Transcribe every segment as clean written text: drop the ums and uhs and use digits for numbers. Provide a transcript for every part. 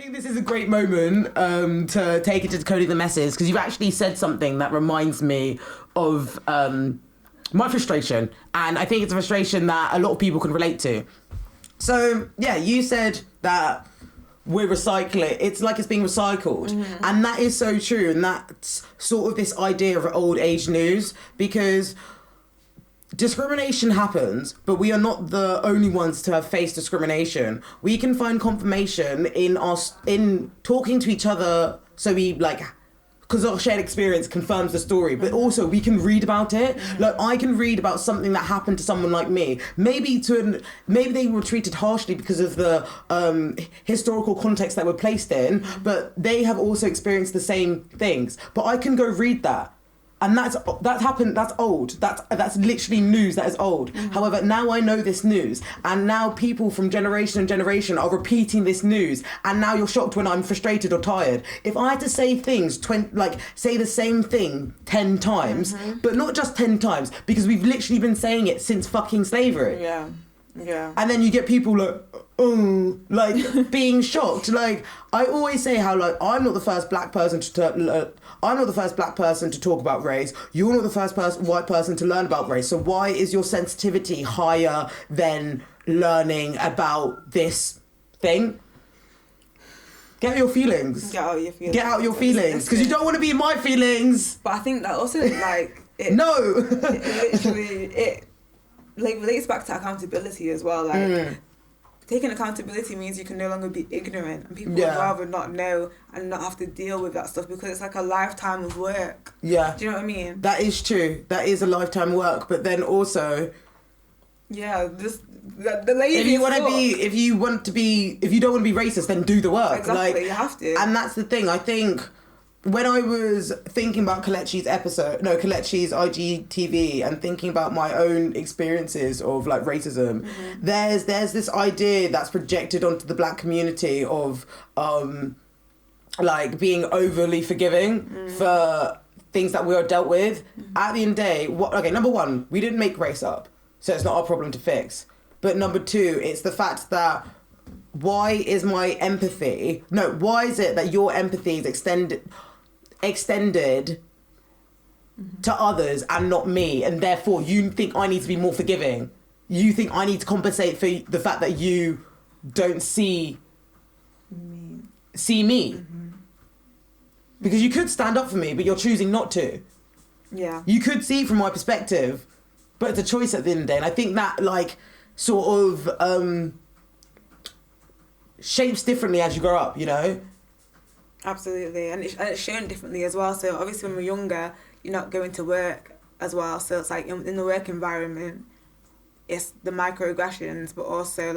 think this is a great moment to take it to Decoding the Messes, because you've actually said something that reminds me of my frustration, and I think it's a frustration that a lot of people can relate to. So, yeah, you said that we're recycling. It's like it's being recycled. Mm-hmm. And that is so true. And that's sort of this idea of old age news, because discrimination happens, but we are not the only ones to have faced discrimination. We can find confirmation in talking to each other, so we because our shared experience confirms the story, but also we can read about it. Mm-hmm. Like, I can read about something that happened to someone like me. Maybe they were treated harshly because of the historical context that we're placed in, but they have also experienced the same things. But I can go read that. And that's happened. That's old. That's literally news that is old. Mm-hmm. However, now I know this news, and now people from generation and generation are repeating this news. And now you're shocked when I'm frustrated or tired. If I had to say things say the same thing 10 times, mm-hmm. but not just 10 times, because we've literally been saying it since fucking slavery. Yeah. Yeah. And then you get people being shocked. Like, I always say how I'm not the first black person to talk about race. You're not the first white person to learn about race. So why is your sensitivity higher than learning about this thing? Get out your feelings. Get out your feelings. Get out your feelings, because you don't want to be in my feelings. But I think that also No. it relates back to accountability as well. Taking accountability means you can no longer be ignorant, and people would rather not know and not have to deal with that stuff, because it's like a lifetime of work. Yeah. Do you know what I mean? That is true. That is a lifetime work, but then also, the lady. If you don't want to be racist, then do the work. Exactly, you have to. And that's the thing. I think when I was thinking about Kelechi's IGTV, and thinking about my own experiences of racism, mm-hmm. there's this idea that's projected onto the black community of being overly forgiving for things that we are dealt with. Mm-hmm. At the end of the day, number one, we didn't make race up, so it's not our problem to fix. But number two, it's the fact that why is it that your empathy is extended mm-hmm. to others and not me, and therefore you think I need to be more forgiving? You think I need to compensate for the fact that you don't see me? Mm-hmm. Because you could stand up for me, but you're choosing not to. Yeah. You could see from my perspective, but it's a choice at the end of the day. And I think that sort of shapes differently as you grow up, you know? Absolutely, and it's shown differently as well. So obviously when we're younger, you're not going to work as well, so it's in the work environment, it's the microaggressions, but also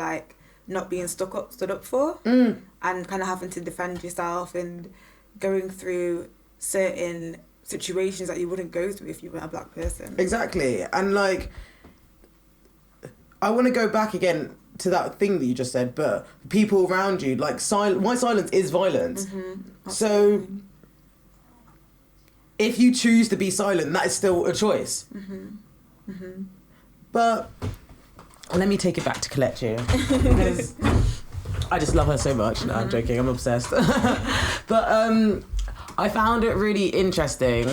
not being stood up for, and kind of having to defend yourself and going through certain situations that you wouldn't go through if you were a black person. Exactly. And I want to go back again to that thing that you just said, but people around you, white silence is violence. Mm-hmm. So if you choose to be silent, that is still a choice. Mm-hmm. Mm-hmm. But let me take it back to Kelechi, because I just love her so much. No, I'm joking, I'm obsessed. But I found it really interesting,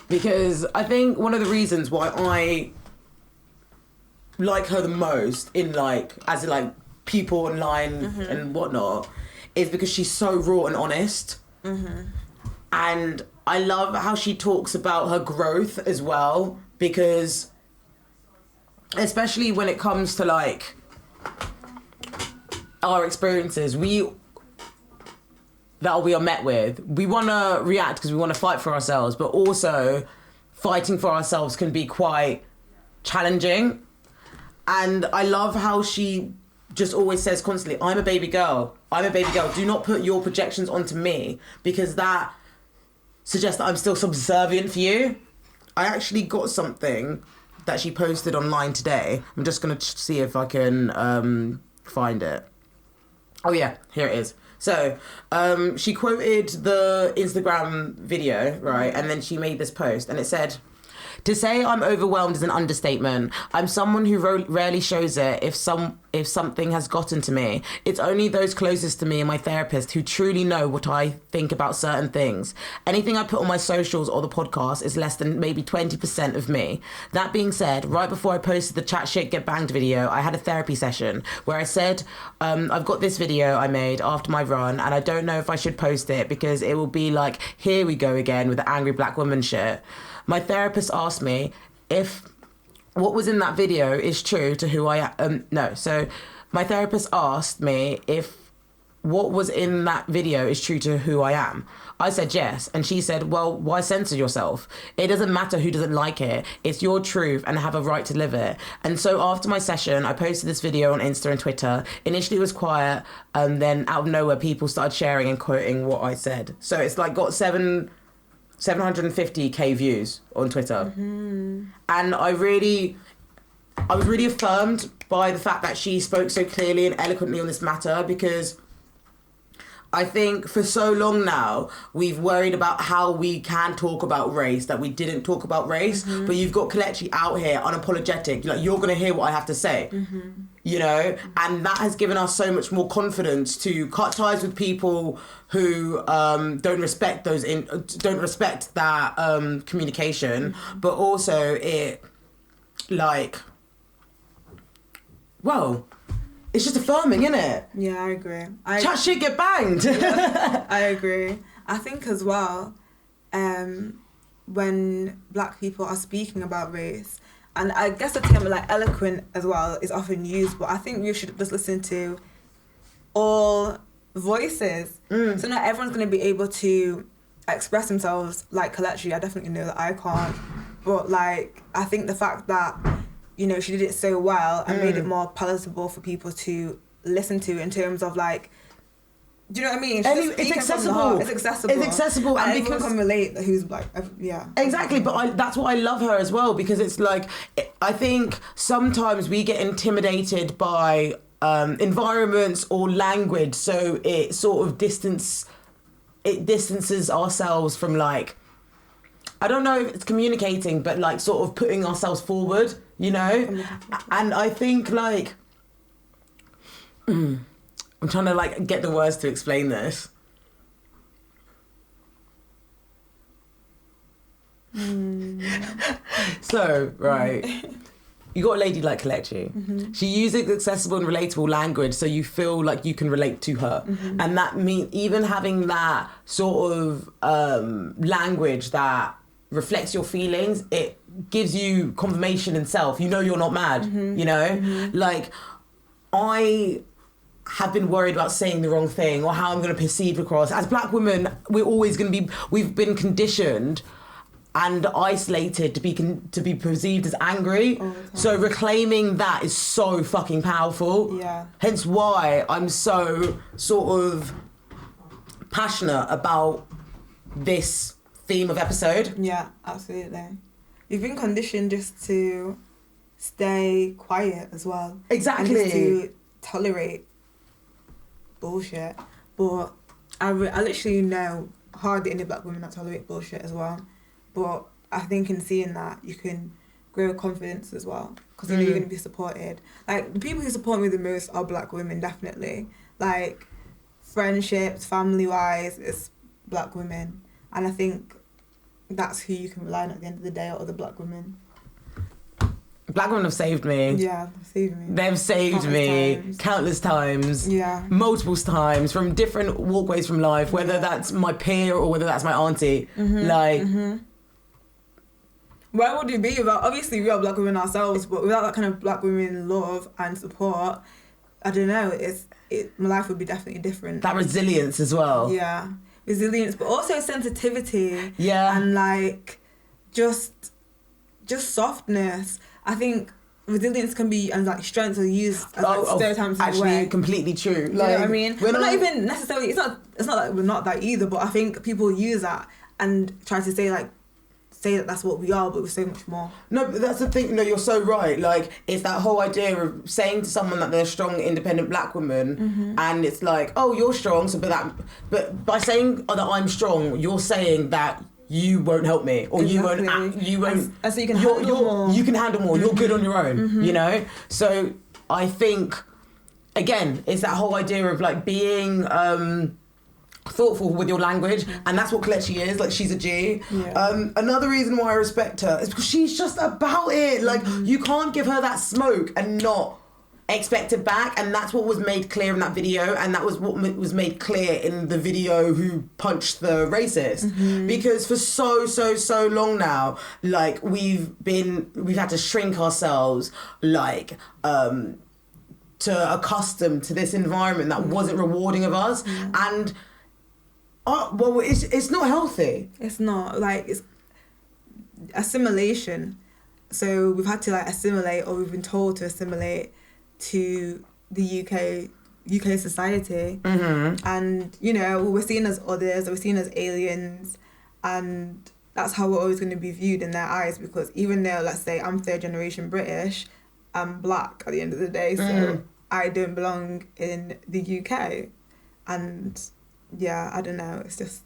because I think one of the reasons why I like her the most as people online mm-hmm. and whatnot is because she's so raw and honest. Mm-hmm. And I love how she talks about her growth as well, because especially when it comes to our experiences that we are met with, we want to react because we want to fight for ourselves, but also fighting for ourselves can be quite challenging. And I love how she just always says constantly, I'm a baby girl. Do not put your projections onto me, because that suggests that I'm still subservient for you. I actually got something that she posted online today. I'm just going to see if I can find it. Oh yeah, here it is. So she quoted the Instagram video, right? And then she made this post, and it said, "To say I'm overwhelmed is an understatement. I'm someone who rarely shows it. If someone if something has gotten to me. It's only those closest to me and my therapist who truly know what I think about certain things. Anything I put on my socials or the podcast is less than maybe 20% of me. That being said, right before I posted the Chat Shit Get Banged video, I had a therapy session where I said, I've got this video I made after my run and I don't know if I should post it because it will be like, here we go again with the angry black woman shit. My therapist asked me if what was in that video is true to who I am. So my therapist asked me if what was in that video is true to who I am. I said yes. And she said, well, why censor yourself? It doesn't matter who doesn't like it. It's your truth and have a right to live it. And so after my session, I posted this video on Insta and Twitter. Initially it was quiet. And then out of nowhere, people started sharing and quoting what I said. So it's like got 750k views on Twitter. Mm-hmm. And I was really affirmed by the fact that she spoke so clearly and eloquently on this matter, because I think for so long now, we've worried about how we can talk about race, that we didn't talk about race, mm-hmm. but you've got Kelechi out here unapologetic. Like, you're going to hear what I have to say, mm-hmm. you know? And that has given us so much more confidence to cut ties with people who don't respect that communication, mm-hmm. but also it, like, well, it's just affirming, isn't it? Yeah, I agree. Chat shit get banged. Yeah, I agree. I think as well, when black people are speaking about race, and I guess the term like eloquent as well is often used, but I think we should just listen to all voices. So not everyone's going to be able to express themselves like Kelechi. I definitely know that I can't. But like, I think the fact that, you know, she did it so well and made it more palatable for people to listen to in terms of like, do you know what I mean? It's accessible. It's accessible. It's accessible. And everyone can relate who's like, yeah. Exactly, but that's why I love her as well, because it's like, I think sometimes we get intimidated by environments or language, so it sort of distances ourselves from, like, I don't know if it's communicating, but like sort of putting ourselves forward, you know? And I think like, I'm trying to like get the words to explain this. So, right. You got a lady like Kelechi. Mm-hmm. She uses accessible and relatable language so you feel like you can relate to her. Mm-hmm. And that means even having that sort of language that reflects your feelings, it gives you confirmation in self. You know you're not mad, you know? Mm-hmm. Like, I have been worried about saying the wrong thing or how I'm going to perceive across. As black women, we're always going to be, we've been conditioned and isolated to be perceived as angry. So reclaiming that is so fucking powerful. Yeah. Hence why I'm so sort of passionate about this theme of episode. Yeah, absolutely. You've been conditioned just to stay quiet as well. Exactly. And just to tolerate bullshit. But I literally know hardly any black women that tolerate bullshit as well. But I think in seeing that, you can grow confidence as well. Because you know you're going to be supported. Like, the people who support me the most are black women, definitely. Like, friendships, family-wise, it's black women. And I think that's who you can rely on at the end of the day, are other black women. Black women have saved me. Yeah, they've saved me. They've saved me countless times. Yeah. Multiple times, from different walkways from life, whether that's my peer or whether that's my auntie. Mm-hmm. Like... Mm-hmm. Where would you be without, obviously we are black women ourselves, but without that kind of black women love and support, I don't know, my life would be definitely different. That resilience as well. Yeah. Resilience, but also sensitivity. Yeah. And like, just softness. I think resilience can be, and like strengths are used as like stereotypes. Actually, completely true. Like, you know what I mean? We're not even necessarily, it's not like we're not that either, but I think people use that and try to say that that's what we are, but we're so much more. No, but that's the thing. No, you're so right. Like, it's that whole idea of saying to someone that they're a strong, independent black woman, and it's like, oh, you're strong. So, but by saying that I'm strong, you're saying that you won't help me, or exactly. you won't. And so you can handle more. You can handle more. You're good on your own. You know. So I think again, it's that whole idea of like being thoughtful with your language, and that's what Kelechi is. Like, she's a G. Another reason why I respect her is because she's just about it. Like, you can't give her that smoke and not expect it back, and that's what was made clear in that video, and that was what was made clear in the video Who Punched the Racist. Because for so long now, like, we've had to shrink ourselves, like, to accustom to this environment that wasn't rewarding of us, and well, it's not healthy. It's not, like, it's assimilation. So we've had to, like, assimilate, or we've been told to assimilate to the UK society, and, you know, we're seen as others, we're seen as aliens, and that's how we're always going to be viewed in their eyes. Because even though, let's say, I'm third generation British, I'm black at the end of the day, so I don't belong in the UK. And yeah, I don't know, it's just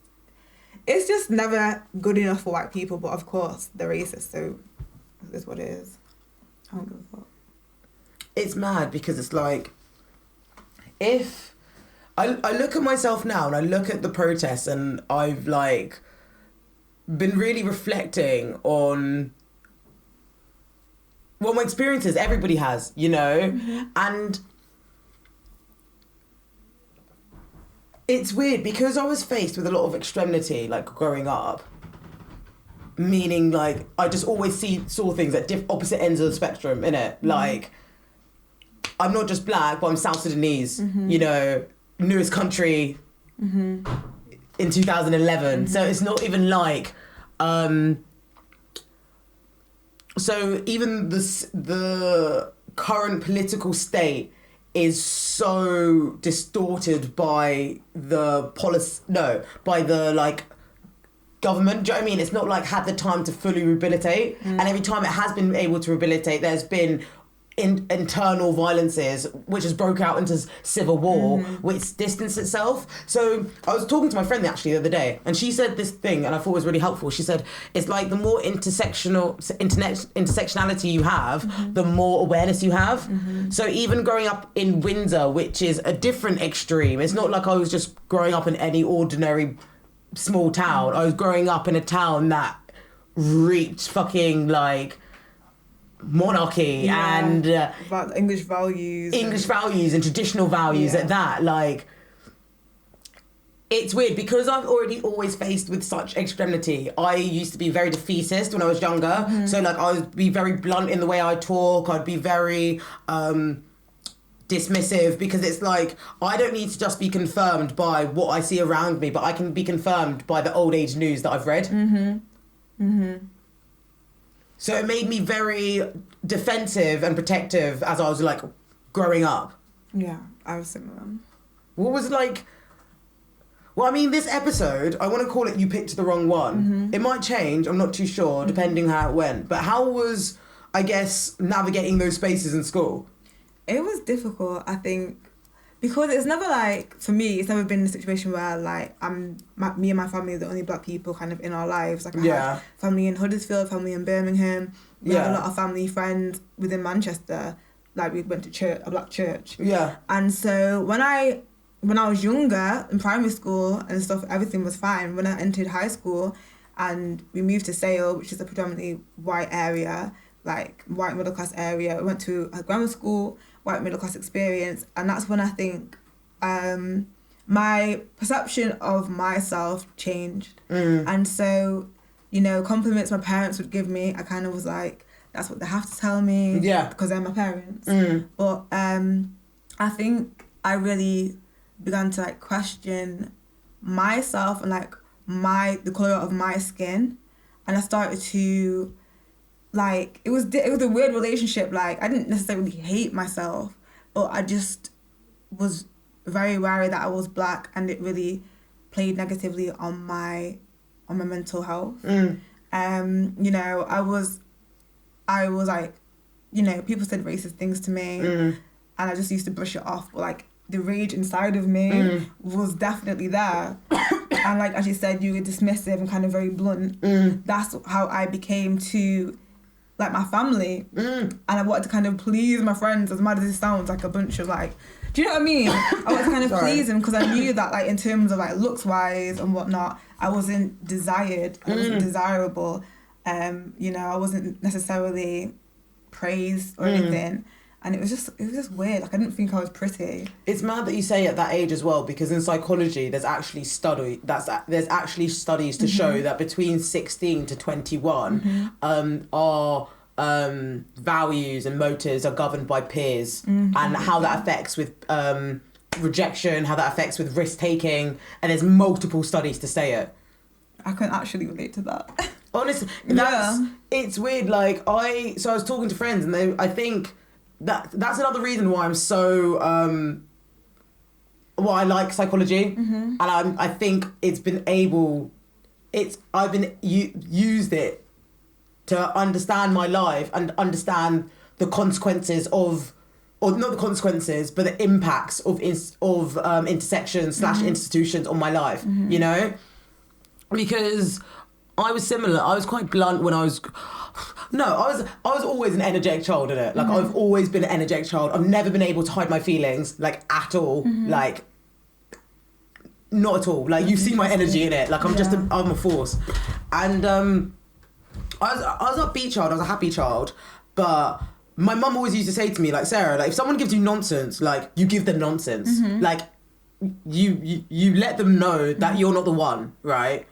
never good enough for white people. But of course they're racist, so it's what it is. I don't give a fuck. It's mad because it's like, if I look at myself now and I look at the protests, and I've like been really reflecting on, well, my experiences, everybody has, you know, and it's weird because I was faced with a lot of extremity, like, growing up. Meaning, like, I just always saw things at opposite ends of the spectrum, innit? Like, I'm not just black, but I'm South Sudanese, you know, newest country in 2011. So it's not even like, so even the current political state is so distorted by the like government. Do you know what I mean? It's not like had the time to fully rehabilitate, and every time it has been able to rehabilitate, there's been internal violences which has broke out into civil war, which distanced itself. So I was talking to my friend actually the other day, and she said this thing, and I thought it was really helpful. She said it's like the more intersectionality you have, the more awareness you have. So even growing up in Windsor, which is a different extreme, it's not like I was just growing up in any ordinary small town. I was growing up in a town that reached fucking like monarchy and English values and traditional values at that. Like, it's weird because I've already always faced with such extremity. I used to be very defeatist when I was younger, so like I would be very blunt in the way I talk. I'd be very dismissive, because it's like I don't need to just be confirmed by what I see around me, but I can be confirmed by the old age news that I've read. So it made me very defensive and protective as I was, like, growing up. Yeah, I was similar. What was, like... Well, I mean, this episode, I want to call it You Picked the Wrong One. It might change, I'm not too sure, depending how it went. But how was, I guess, navigating those spaces in school? It was difficult, I think, because it's never, like, for me, it's never been a situation where, like, me and my family are the only black people kind of in our lives. Like, I had family in Huddersfield, family in Birmingham. We had a lot of family friends within Manchester. Like, we went to church, a black church. Yeah. And so when I was younger, in primary school and stuff, everything was fine. When I entered high school and we moved to Sale, which is a predominantly white area, like, white middle class area. I went to a grammar school, white middle class experience, and that's when I think my perception of myself changed. And so, you know, compliments my parents would give me, I kind of was like, that's what they have to tell me, because they're my parents. But I think I really began to, like, question myself and, like, the colour of my skin, and I started to, like, it was a weird relationship. Like, I didn't necessarily hate myself, but I just was very wary that I was black, and it really played negatively on my mental health. You know, I was like, you know, people said racist things to me, and I just used to brush it off. But, like, the rage inside of me was definitely there. And, like, as you said, you were dismissive and kind of very blunt. That's how I became to, like, my family. And I wanted to kind of please my friends, as mad as it sounds, like a bunch of, like, Do you know what I mean? I was kind of Sorry. pleasing because I knew that, like, in terms of, like, looks-wise and whatnot, I wasn't desired. I wasn't desirable. You know, I wasn't necessarily praised or anything. And it was just weird. Like, I didn't think I was pretty. It's mad that you say at that age as well, because in psychology, there's actually studies to show that between 16 to 21, our values and motives are governed by peers, and how that affects with rejection, how that affects with risk taking, and there's multiple studies to say it. I can actually relate to that. Honestly, it's weird. Like I was talking to friends, and I think that's another reason why I'm so why I like psychology, and I think I've been used it to understand my life and understand the consequences of, or not the consequences, but the impacts of intersections / institutions on my life. You know, because I was similar. I was quite blunt when I was. No, I was always an energetic child, innit? Like, I've always been an energetic child. I've never been able to hide my feelings, like, at all. Like, not at all. Like, you see my energy in it. Like, I'm a force. And I was an upbeat child. I was a happy child. But my mum always used to say to me, like, Sarah, like, if someone gives you nonsense, like, you give them nonsense. Like, you let them know that you're not the one, right?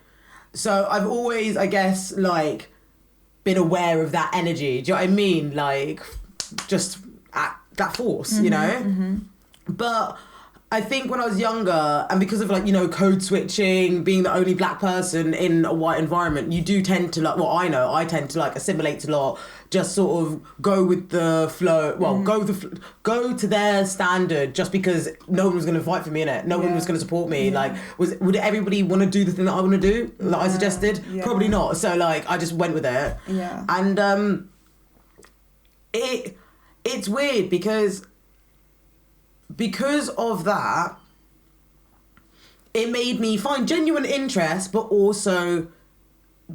So I've always, I guess, like, been aware of that energy. Do you know what I mean? Like, just at that force, you know? But I think when I was younger, and because of, like, you know, code switching, being the only black person in a white environment, you do tend to, like, well, I tend to, like, assimilate a lot, just sort of go with the flow, well, go to their standard, just because no one was going to fight for me, innit? No one was going to support me. Like, would everybody want to do the thing that I want to do, that I suggested? Probably not. So, like, I just went with it. And it's weird because of that, it made me find genuine interest, but also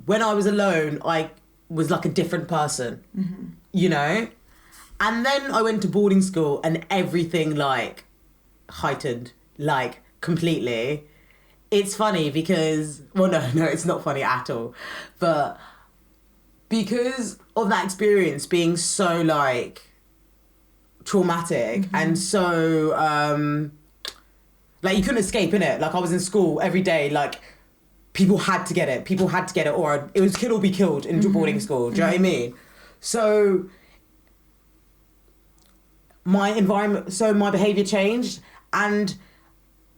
when I was alone, I was like a different person, you know? And then I went to boarding school and everything, like, heightened, like, completely. It's funny because, well, no, it's not funny at all. But because of that experience being so, like, traumatic and so like, you couldn't escape, innit? Like, I was in school every day, like, people had to get it, or it was kill or be killed in boarding school. Do you know what I mean? So my behaviour changed, and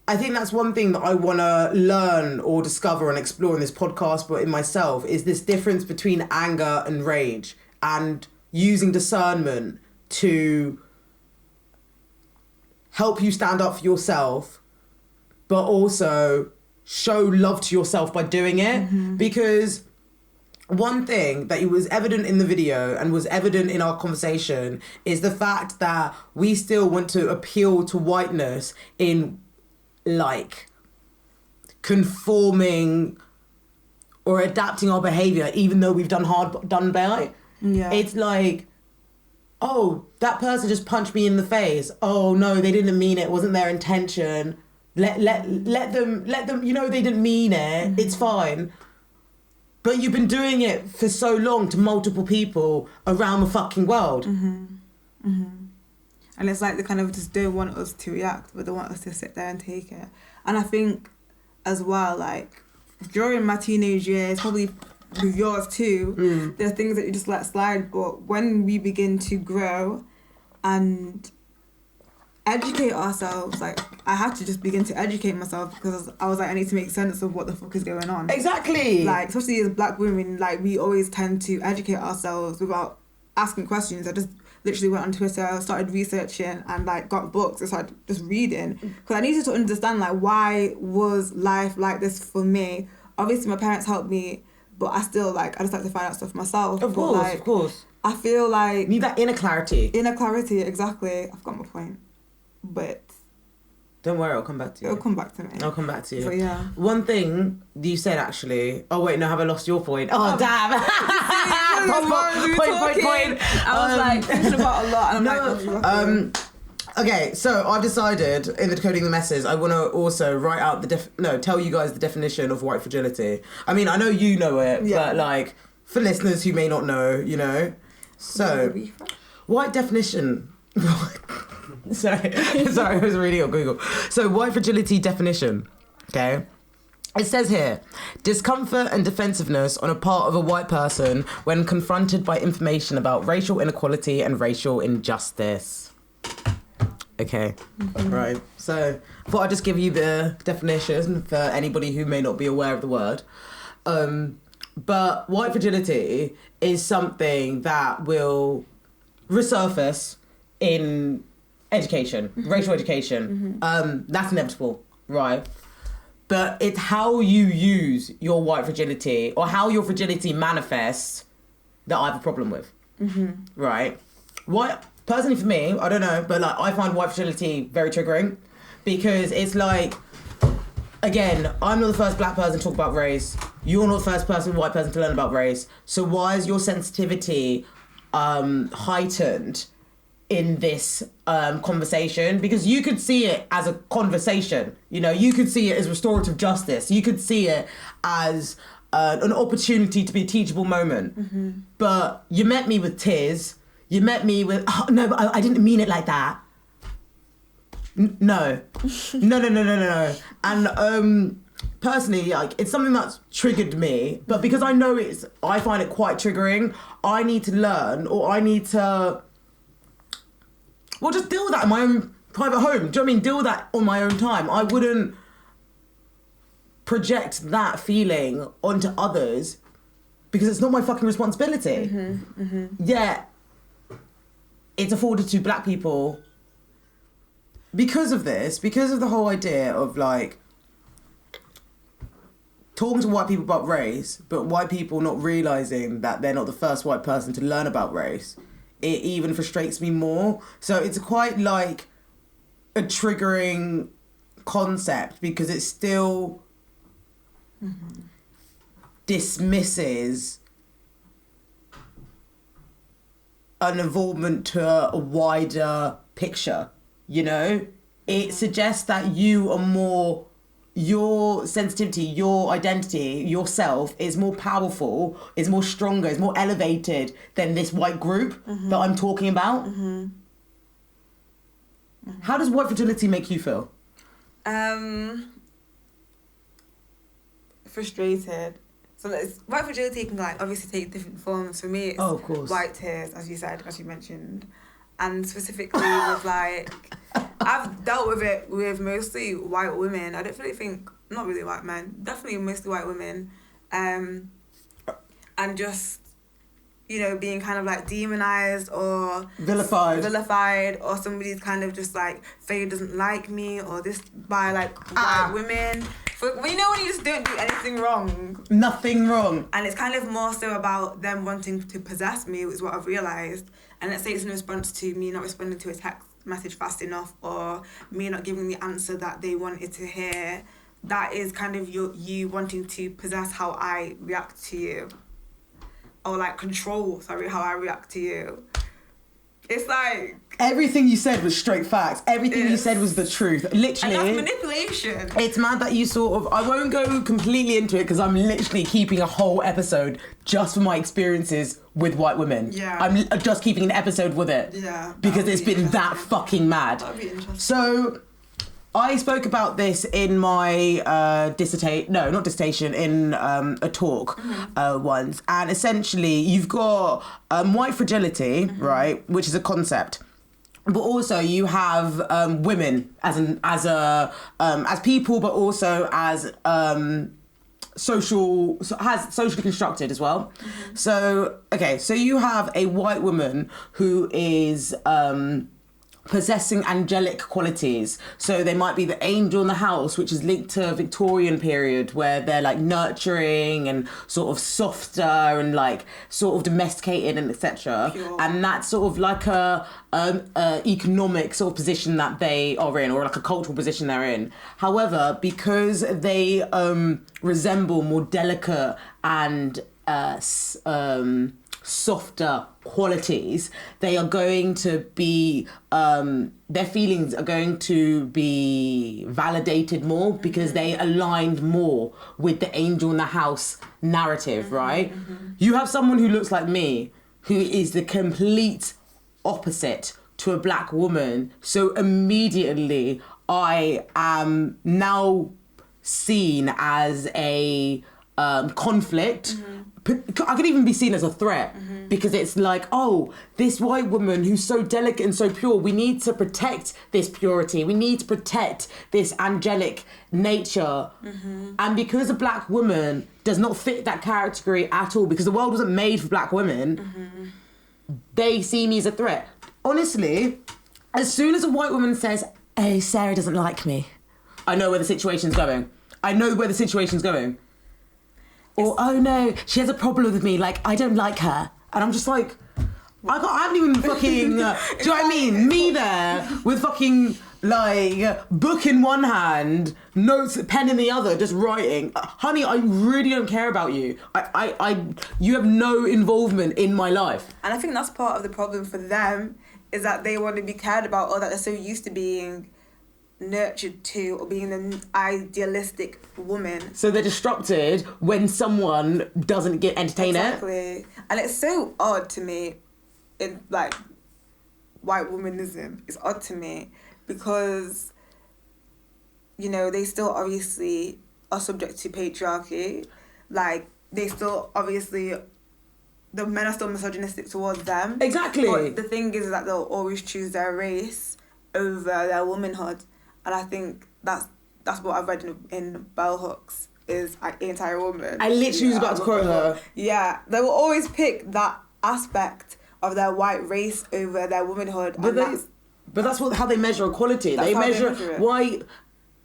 I think that's one thing that I want to learn or discover and explore in this podcast, but in myself, is this difference between anger and rage, and using discernment to help you stand up for yourself, but also show love to yourself by doing it. Because one thing that was evident in the video and was evident in our conversation is the fact that we still want to appeal to whiteness in, like, conforming or adapting our behaviour, even though we've done by. It's like, oh, that person just punched me in the face. Oh no, they didn't mean it. It wasn't their intention. Let them, you know, they didn't mean it. It's fine. But you've been doing it for so long to multiple people around the fucking world. And it's like they kind of just don't want us to react, but they want us to sit there and take it. And I think as well, like, during my teenage years, probably with yours too, there are things that you just let slide. But when we begin to grow and educate ourselves, like, I had to just begin to educate myself, because I was like, I need to make sense of what the fuck is going on. Exactly. Like, especially as black women, like, we always tend to educate ourselves without asking questions. I just literally went on Twitter, started researching, and, like, got books and started just reading, because I needed to understand, like, why was life like this for me? Obviously my parents helped me, but I still, like, I just like to find out stuff myself. Of course. I feel like... You need that inner clarity. Exactly. I've got my point. But... Don't worry, I'll come back to you. It'll come back to me. I'll come back to you. But yeah. One thing you said, actually... Oh, wait, no, have I lost your point? Oh, damn! Point. I was, like, thinking about a lot, and I'm like... Okay, so I've decided in the Decoding the Messes, I want to also write out tell you guys the definition of white fragility. I mean, I know you know it, but like for listeners who may not know, you know. So, white definition. sorry, I was reading on Google. So, white fragility definition. Okay. It says here, discomfort and defensiveness on a part of a white person when confronted by information about racial inequality and racial injustice. Okay, right. So, I thought I'd just give you the definition for anybody who may not be aware of the word. But white fragility is something that will resurface in education, racial education. That's inevitable, right? But it's how you use your white fragility or how your fragility manifests that I have a problem with, right? Personally for me, I don't know, but like I find white fragility very triggering because it's like, again, I'm not the first black person to talk about race. You're not the first white person to learn about race. So why is your sensitivity heightened in this conversation? Because you could see it as a conversation. You know, you could see it as restorative justice. You could see it as an opportunity to be a teachable moment. But you met me with tears. You met me with, oh, no, but I didn't mean it like that. No. And personally, like, it's something that's triggered me, but because I know I find it quite triggering, I need to learn, or I need to, well, just deal with that in my own private home. Do you know what I mean? Deal with that on my own time. I wouldn't project that feeling onto others because it's not my fucking responsibility. Yet, it's afforded to black people because of this, because of the whole idea of like talking to white people about race, but white people not realising that they're not the first white person to learn about race. It even frustrates me more. So it's quite like a triggering concept because it still dismisses an involvement to a wider picture, you know? It suggests that you are more, your sensitivity, your identity, yourself is more powerful, is more stronger, is more elevated than this white group that I'm talking about. How does white fragility make you feel? Frustrated. So white fragility can like obviously take different forms. For me, it's white tears, as you said, as you mentioned, and specifically with like I've dealt with it with mostly white women. I don't really think, not really white men, definitely mostly white women, and just, you know, being kind of like demonized or vilified, or somebody's kind of just like, Feya doesn't like me, or this by like white women. Well, you know when you just don't do anything wrong. Nothing wrong. And it's kind of more so about them wanting to possess me, is what I've realised. And let's say it's in response to me not responding to a text message fast enough, or me not giving the answer that they wanted to hear. That is kind of you wanting to possess how I react to you. Or like control, how I react to you. It's like... Everything you said was straight facts. Everything you said was the truth. Literally. And that's manipulation. It's mad that you sort of... I won't go completely into it because I'm literally keeping a whole episode just for my experiences with white women. Yeah. I'm just keeping an episode with it. Yeah. Because it's been that fucking mad. That'd be interesting. So... I spoke about this in my in a talk once, and essentially you've got white fragility, right, which is a concept, but also you have women as people, but also as socially constructed as well. So you have a white woman who is possessing angelic qualities. So they might be the angel in the house, which is linked to Victorian period, where they're like nurturing and sort of softer and like sort of domesticated and etc. And that's sort of like a economic sort of position that they are in, or like a cultural position they're in. However, because they resemble more delicate and softer qualities, they are going to be their feelings are going to be validated more because they aligned more with the angel in the house narrative, right? You have someone who looks like me, who is the complete opposite to a black woman, so immediately I am now seen as a conflict. I could even be seen as a threat because it's like, oh, this white woman who's so delicate and so pure, we need to protect this purity. We need to protect this angelic nature. And because a black woman does not fit that category at all, because the world wasn't made for black women, they see me as a threat. Honestly, as soon as a white woman says, oh, Sarah doesn't like me, I know where the situation's going. Or, oh no, she has a problem with me, like, I don't like her. And I'm just like, I haven't even fucking, do you know what I mean? Me there with fucking, like, book in one hand, notes, pen in the other, just writing. Honey, I really don't care about you. You have no involvement in my life. And I think that's part of the problem for them, is that they want to be cared about, or that they're so used to being nurtured to, or being an idealistic woman. So they're disrupted when someone doesn't entertain it. Exactly. And it's so odd to me, in like white womanism. It's odd to me because, you know, they still obviously are subject to patriarchy. Like, they still obviously, the men are still misogynistic towards them. Exactly. But the thing is that they'll always choose their race over their womanhood. And I think that's what I've read in Bell Hooks, is like anti-woman. I literally was about to quote her. Yeah, they will always pick that aspect of their white race over their womanhood. But that's how they measure equality. They measure white,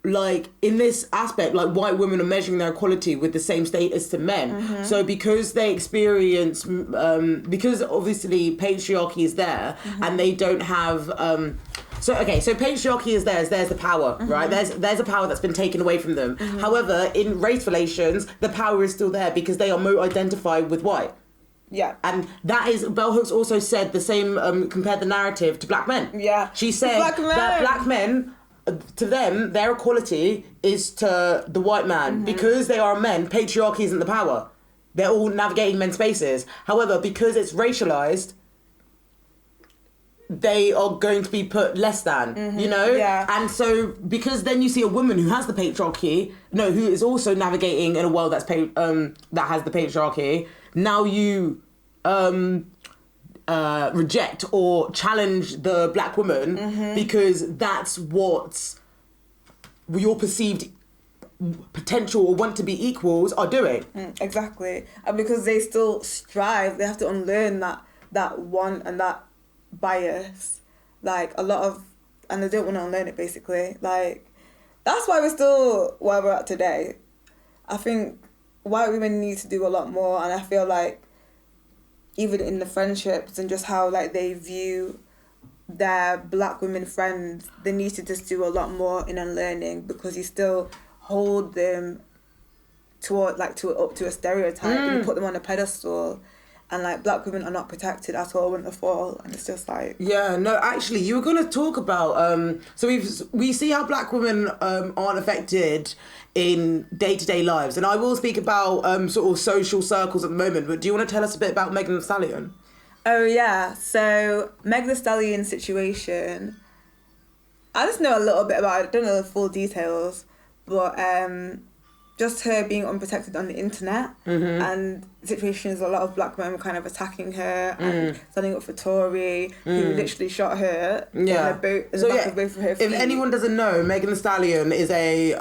like, in this aspect, like, white women are measuring their equality with the same status to men. So because they experience, because obviously patriarchy is there, and they don't have, so patriarchy is theirs. There's the power, right? There's a power that's been taken away from them. However, in race relations, the power is still there because they are more identified with white. Yeah. And that is, Bell Hooks also said the same, compared the narrative to black men. Yeah. She said that black men, to them, their equality is to the white man. Because they are men, patriarchy isn't the power. They're all navigating men's spaces. However, because it's racialized, they are going to be put less than, you know? Yeah. And so, because then you see a woman who has the patriarchy, who is also navigating in a world that's that has the patriarchy, now you reject or challenge the black woman because that's what your perceived potential or want to be equals are doing. Exactly. And because they still strive, they have to unlearn that want and that bias, like a lot of, and they don't want to unlearn it, basically. Like, that's why we're still where we're at today. I think white women need to do a lot more, and I feel like even in the friendships and just how, like, they view their black women friends, they need to just do a lot more in unlearning, because you still hold them up to a stereotype and you put them on a pedestal. And, like, black women are not protected at all when they fall. And it's just like... Yeah, no, actually, you were going to talk about... so we see how black women aren't affected in day-to-day lives. And I will speak about sort of social circles at the moment. But do you want to tell us a bit about Megan Thee Stallion? Oh, yeah. So, Meg Thee Stallion's situation... I just know a little bit about it. I don't know the full details. But... just her being unprotected on the internet, and situations a lot of black men were kind of attacking her and standing up for Tory, who literally shot her in the back of both of her feet. If anyone doesn't know, Megan Thee Stallion is a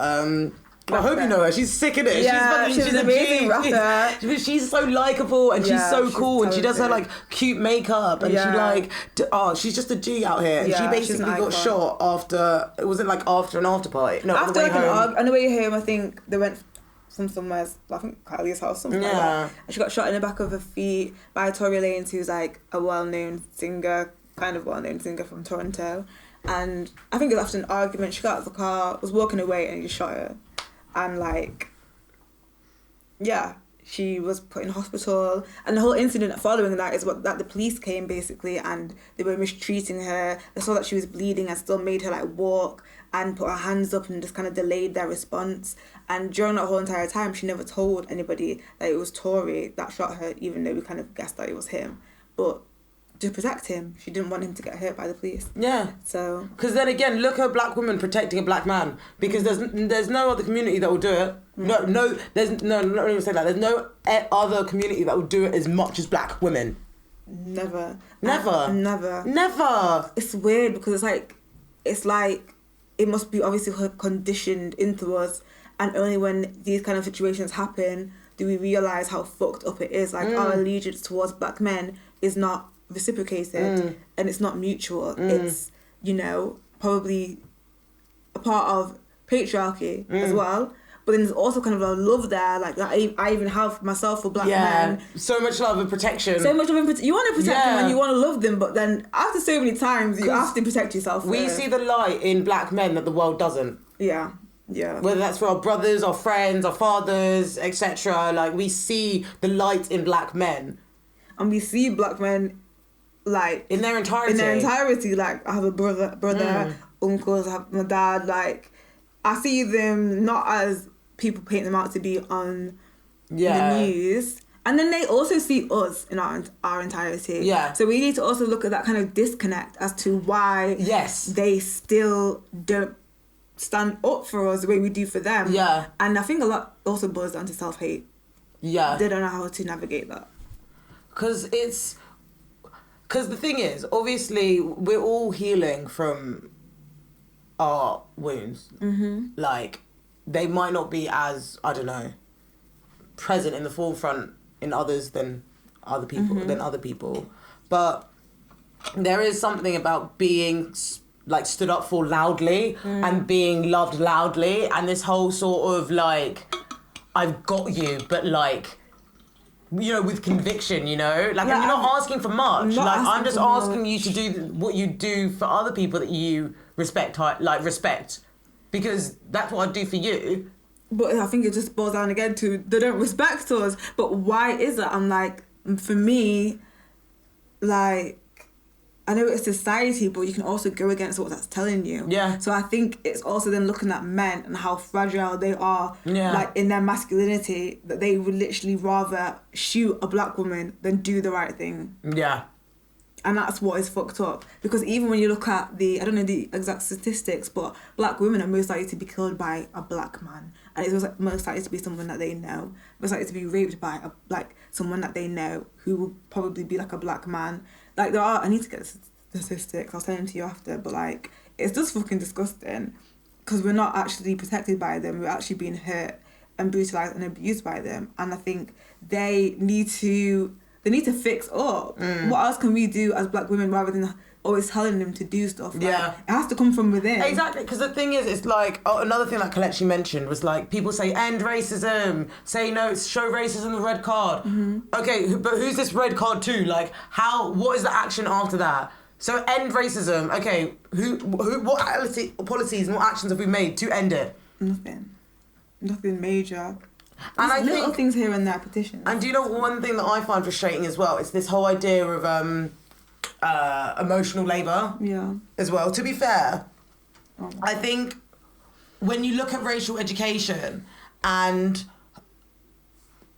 I hope you know her. She's sick in it. Yeah, she's an amazing rapper. She's so likeable and she's so cool, and she does her like cute makeup, and she's just a G out here. And she basically got shot after, it wasn't like after an after party. No, after on the way home, I think they went from somewhere, I think Kylie's house, something like that. And she got shot in the back of her feet by Tory Lanez, who's like a well-known singer from Toronto. And I think it was after an argument, she got out of the car, was walking away, and he just shot her. And like, yeah, she was put in hospital, and the whole incident following that is that the police came basically, and they were mistreating her. They saw that she was bleeding and still made her like walk and put her hands up and just kind of delayed their response. And during that whole entire time, she never told anybody that it was Tory that shot her, even though we kind of guessed that it was him. But to protect him, she didn't want him to get hurt by the police. Yeah. So. Because then again, look at a black woman protecting a black man. Because there's no other community that will do it. Not even say that. There's no other community that will do it as much as black women. Never. Never. It's weird because it's like it must be obviously conditioned into us, and only when these kind of situations happen do we realise how fucked up it is. Like our allegiance towards black men is not reciprocated and it's not mutual. It's, probably a part of patriarchy as well. But then there's also kind of a love there, like that I even have myself for black men. So much love and protection. So much love and you want to protect them and you want to love them, but then after so many times, you have to protect yourself. We see the light in black men that the world doesn't. Yeah. Whether that's for our brothers, our friends, our fathers, etc. Like, we see the light in black men. And we see black men, like... In their entirety. Like, I have a brother, uncles, I have my dad, like... I see them not as people paint them out to be on the news. And then they also see us in our entirety. Yeah. So we need to also look at that kind of disconnect as to why they still don't stand up for us the way we do for them. Yeah. And I think a lot also boils down to self-hate. Yeah. They don't know how to navigate that. Because the thing is, obviously, we're all healing from our wounds. Like, they might not be as, I don't know, present in the forefront in others than other people. But there is something about being like stood up for loudly and being loved loudly, and this whole sort of like, I've got you, but like, with conviction, like, you're not asking for much. Like, I'm just asking you to do what you do for other people that you respect, because that's what I do for you. But I think it just boils down again to, they don't respect us. But why is it? I'm like, for me, like, I know it's society, but you can also go against what that's telling you. Yeah. So I think it's also then looking at men and how fragile they are, like, in their masculinity, that they would literally rather shoot a black woman than do the right thing. Yeah. And that's what is fucked up. Because even when you look at I don't know the exact statistics, but black women are most likely to be killed by a black man. And it's most likely to be someone that they know. Most likely to be raped by someone that they know who will probably be like a black man. Like, I need to get the statistics, I'll send them to you after, but like, it's just fucking disgusting. Because we're not actually protected by them, we're actually being hurt and brutalised and abused by them. And I think they need to fix up. What else can we do as black women rather than always telling them to do stuff? Like, it has to come from within. Exactly, because the thing is, it's like, another thing that Kelechi mentioned was like, people say end racism, say no, show racism the red card. Okay, but who's this red card to? Like, what is the action after that? So end racism, okay, what policies and what actions have we made to end it? Nothing major. And I little think things here and there, petitions. And do you know one thing that I find frustrating as well? It's this whole idea of emotional labour. Yeah. As well. To be fair, I think when you look at racial education and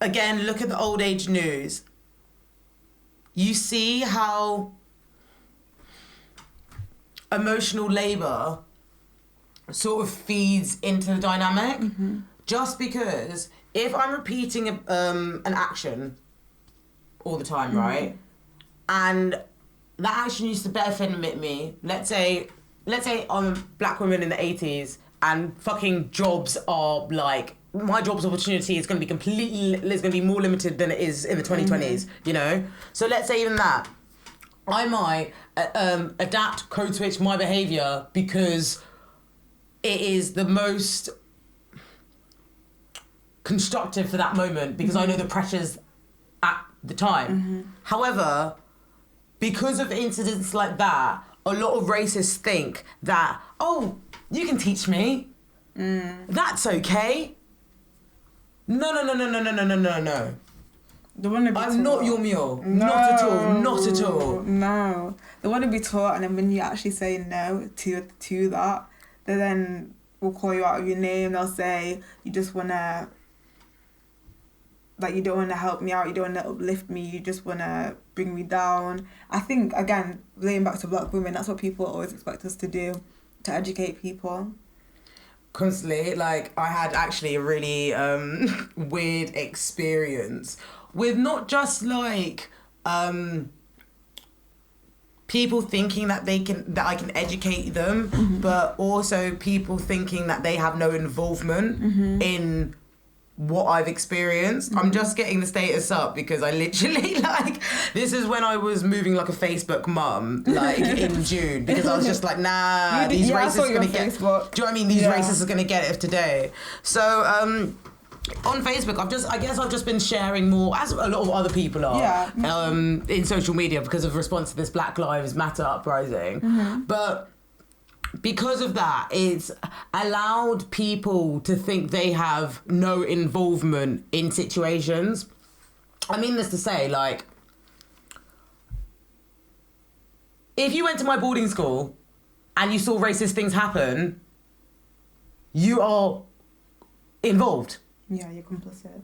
again look at the old age news, you see how emotional labour sort of feeds into the dynamic. Just because if I'm repeating an action all the time, right, and that action used to benefit me, let's say I'm a black woman in the 80s and fucking jobs are like, my jobs opportunity is going to be more limited than it is in the 2020s, So let's say even that. I might adapt, code switch my behaviour because it is the most constructive for that moment because I know the pressures at the time. However, because of incidents like that, a lot of racists think that, you can teach me. That's okay. No. They want to be I'm taught. not your meal. No. Not at all. Not at all. No. They want to be taught, and then when you actually say no to that, they then will call you out of your name. They'll say, you just want to, like, you don't want to help me out, you don't want to uplift me, you just want to bring me down. I think, again, relating back to black women, that's what people always expect us to do, to educate people. Constantly, like, I had actually a really weird experience with not just like people thinking that I can educate them, but also people thinking that they have no involvement in what I've experienced. I'm just getting the status up because I literally, like, this is when I was moving like a Facebook mum, like in June, because I was just like, nah, these racists are gonna get. Do you know what I mean? These racists are gonna get it today. So on Facebook, I guess I've just been sharing more, as a lot of other people are, in social media because of response to this Black Lives Matter uprising. But because of that, it's allowed people to think they have no involvement in situations. I mean this to say, like, if you went to my boarding school and you saw racist things happen, you are involved. Yeah, you're complicit.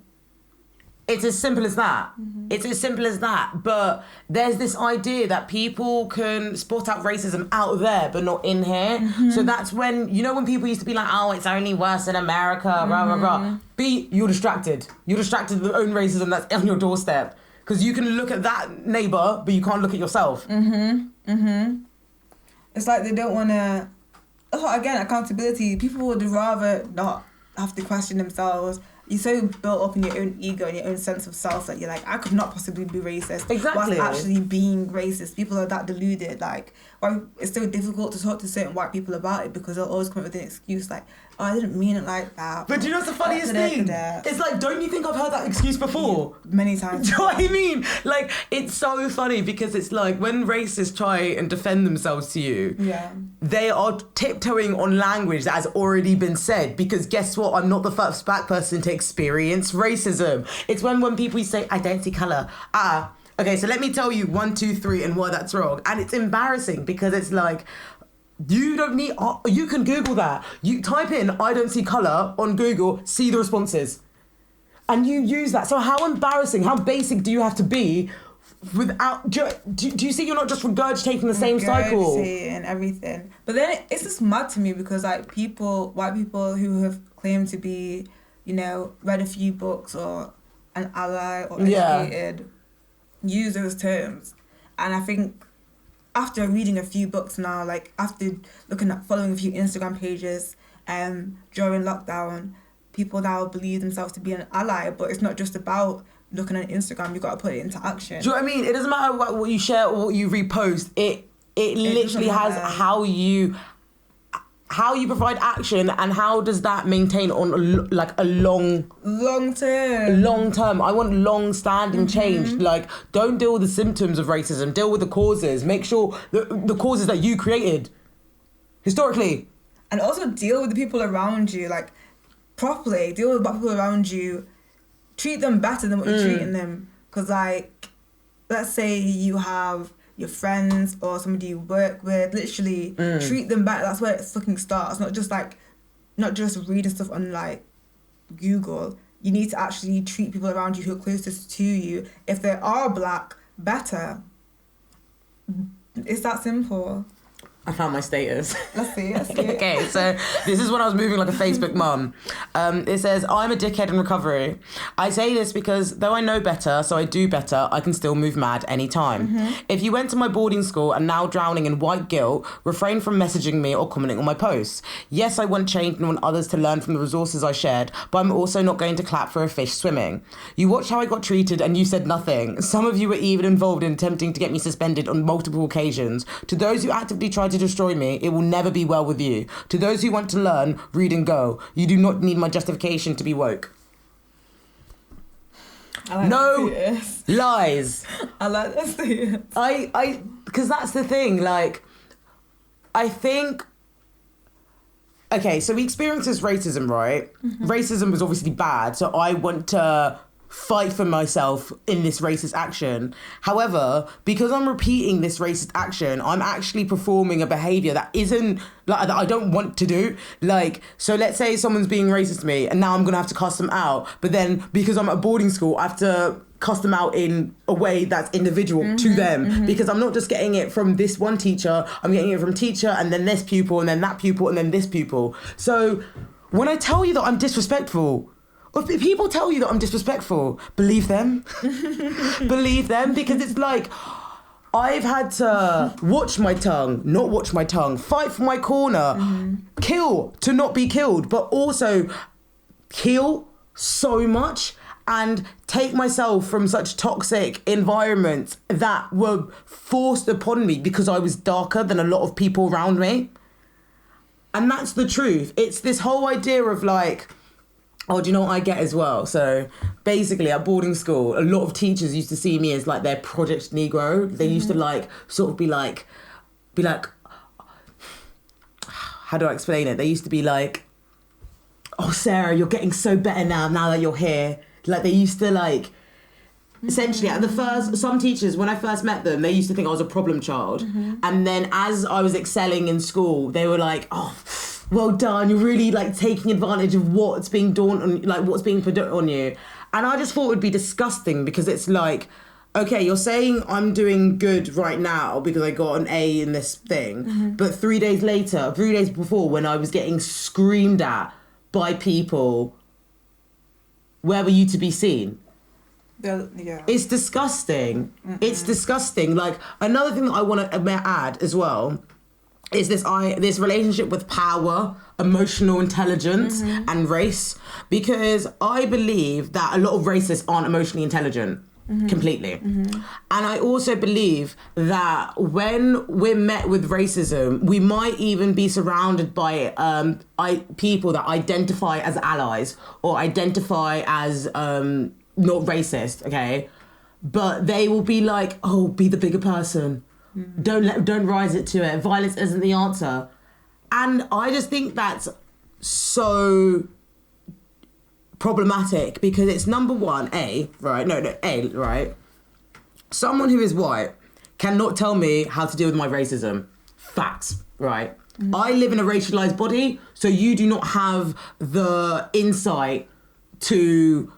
It's as simple as that. It's as simple as that. But there's this idea that people can spot out racism out there, but not in here. So that's when, you know, when people used to be like, oh, it's only worse in America, blah, blah, blah. You're distracted. You're distracted with the own racism that's on your doorstep. Because you can look at that neighbour, but you can't look at yourself. It's like they don't want to... Again, accountability. People would rather not have to question themselves. You're so built up in your own ego and your own sense of self that you're like, I could not possibly be racist. Exactly. Whilst actually being racist. People are that deluded. Like, why it's so difficult to talk to certain white people about it because they'll always come up with an excuse like, oh, I didn't mean it like that. But do you know what's the funniest thing? It's like, don't you think I've heard that excuse before? Many times. Do you know what I mean? Like, it's so funny because it's like when racists try and defend themselves to you, they are tiptoeing on language that has already been said because guess what? I'm not the first black person to experience racism. It's when people say, I don't see colour. Okay, so let me tell you 1, 2, 3 and why that's wrong. And it's embarrassing because it's like, you don't need, you can Google that. You type in, I don't see colour on Google, see the responses. And you use that. So how embarrassing, how basic do you have to be without, do you see you're not just regurgitating the same cycle? And everything. But then it's just mad to me because like white people who have claimed to be, you know, read a few books or an ally or educated, use those terms. And I think after reading a few books now, like after following a few Instagram pages during lockdown, people now believe themselves to be an ally, but it's not just about looking at Instagram, you've got to put it into action. Do you know what I mean? It doesn't matter what you share or what you repost, it literally has how you provide action and how does that maintain on a long term. I want long-standing change. Like, don't deal with the symptoms of racism, deal with the causes. Make sure the causes that you created historically, and also deal with the people around you, like properly deal with the people around you. Treat them better than what you're treating them. Because, like, let's say you have your friends or somebody you work with, literally treat them better. That's where it fucking starts. Not just reading stuff on, like, Google. You need to actually treat people around you who are closest to you. If they are black, better. It's that simple. I found my status. Let's see. Okay, so this is when I was moving like a Facebook mum. It says, I'm a dickhead in recovery. I say this because though I know better, so I do better, I can still move mad anytime. If you went to my boarding school and now drowning in white guilt, refrain from messaging me or commenting on my posts. Yes, I want change and want others to learn from the resources I shared, but I'm also not going to clap for a fish swimming. You watched how I got treated and you said nothing. Some of you were even involved in attempting to get me suspended on multiple occasions. To those who actively tried to destroy me, it will never be well with you. To those who want to learn, read and go. You do not need my justification to be woke. No lies. I like that. I because that's the thing, like, I think okay, so we experienced this racism, right? Racism was obviously bad, so I want to fight for myself in this racist action. However, because I'm repeating this racist action, I'm actually performing a behavior that isn't, like, that I don't want to do. Like, so let's say someone's being racist to me and now I'm gonna have to cuss them out, but then because I'm at a boarding school, I have to cuss them out in a way that's individual to them, because I'm not just getting it from this one teacher, I'm getting it from teacher and then this pupil and then that pupil and then this pupil. So when I tell you that I'm disrespectful, if people tell you that I'm disrespectful, believe them. Believe them, because it's like, I've had to watch my tongue, not watch my tongue, fight for my corner, kill to not be killed, but also heal so much and take myself from such toxic environments that were forced upon me because I was darker than a lot of people around me. And that's the truth. It's this whole idea of like, oh, do you know what I get as well? So basically at boarding school, a lot of teachers used to see me as like their Project Negro. They used to like, sort of be like, how do I explain it? They used to be like, oh, Sarah, you're getting so better now that you're here. Like they used to like, essentially at the first, some teachers, when I first met them, they used to think I was a problem child. And then as I was excelling in school, they were like, oh, well done, you're really like taking advantage of what's being done on, like what's being put on you. And I just thought it would be disgusting, because it's like, okay, you're saying I'm doing good right now because I got an A in this thing, but 3 days later, 3 days before, when I was getting screamed at by people, where were you to be seen? Yeah. It's disgusting. It's disgusting. Like, another thing that I want to add as well is this relationship with power, emotional intelligence, and race. Because I believe that a lot of racists aren't emotionally intelligent. Completely. And I also believe that when we're met with racism, we might even be surrounded by people that identify as allies or identify as not racist, okay? But they will be like, oh, be the bigger person. Don't rise it to it. Violence isn't the answer. And I just think that's so problematic, because it's number one, right? Someone who is white cannot tell me how to deal with my racism. Facts, right? I live in a racialized body, so you do not have the insight to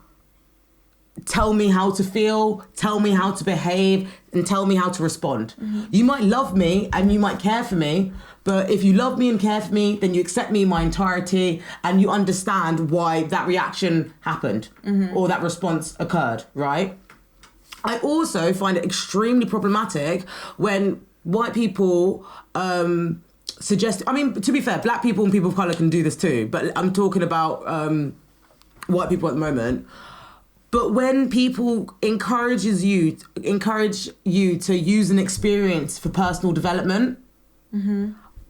tell me how to feel, tell me how to behave, and tell me how to respond. You might love me and you might care for me, but if you love me and care for me, then you accept me in my entirety and you understand why that reaction happened or that response occurred, right? I also find it extremely problematic when white people suggest, I mean, to be fair, black people and people of colour can do this too, but I'm talking about white people at the moment. But when people encourage you to use an experience for personal development,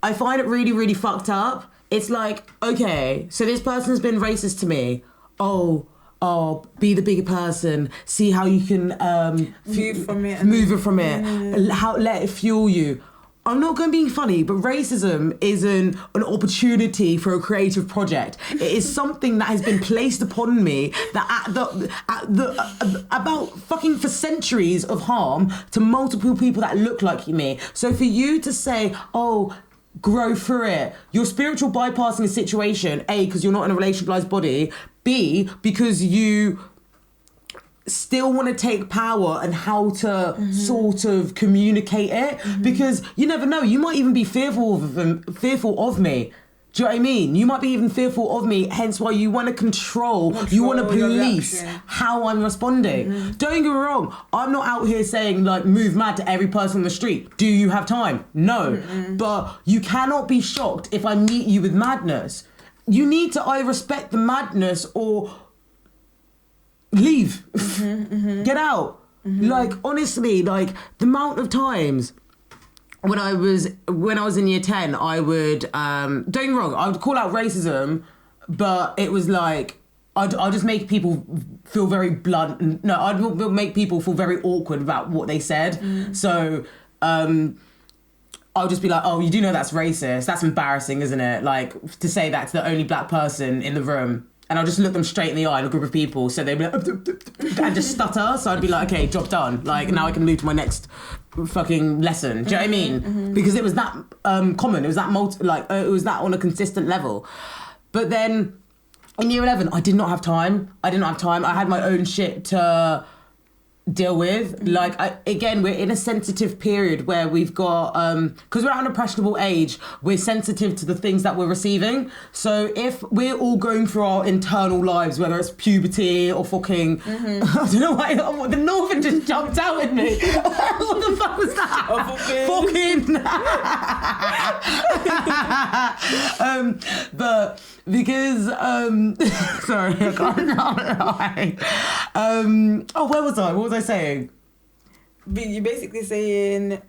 I find it really, really fucked up. It's like, okay, so this person has been racist to me. Oh, be the bigger person. See how you can move it from it. Let it fuel you. I'm not going to be funny, but racism isn't an opportunity for a creative project. It is something that has been placed upon me that about fucking for centuries of harm to multiple people that look like me. So for you to say, oh, grow through it, you're spiritual bypassing a situation, A, because you're not in a relationalized body, B, because you still want to take power and how to sort of communicate it, because you never know, you might even be fearful of me. Do you know what I mean? You might be even fearful of me, hence why you want to control, you want to police how I'm responding. Don't get me wrong, I'm not out here saying like move mad to every person on the street. Do you have time? No. But you cannot be shocked if I meet you with madness. You need to either respect the madness or leave. Get out. Like, honestly, like the amount of times when I was in year 10, I would don't get me wrong, I would call out racism, but it was like I'd just make people feel very blunt. No, I'd make people feel very awkward about what they said. So I'll just be like, oh, you do know that's racist. That's embarrassing, isn't it? Like, to say that to the only black person in the room. And I'll just look them straight in the eye in a group of people. So they'd be like, and just stutter. So I'd be like, okay, job done. Like, now I can move to my next fucking lesson. Do you know what I mean? Because it was that common. It was that it was that on a consistent level. But then in year 11, I did not have time. I had my own shit to deal with. Like, again, we're in a sensitive period where we've got, because we're at an impressionable age, we're sensitive to the things that we're receiving. So if we're all going through our internal lives, whether it's puberty or fucking, I don't know why, the Northern just jumped out at me. What the fuck was that? But because, sorry, I can't lie. Where was I? What was I saying? You're basically saying...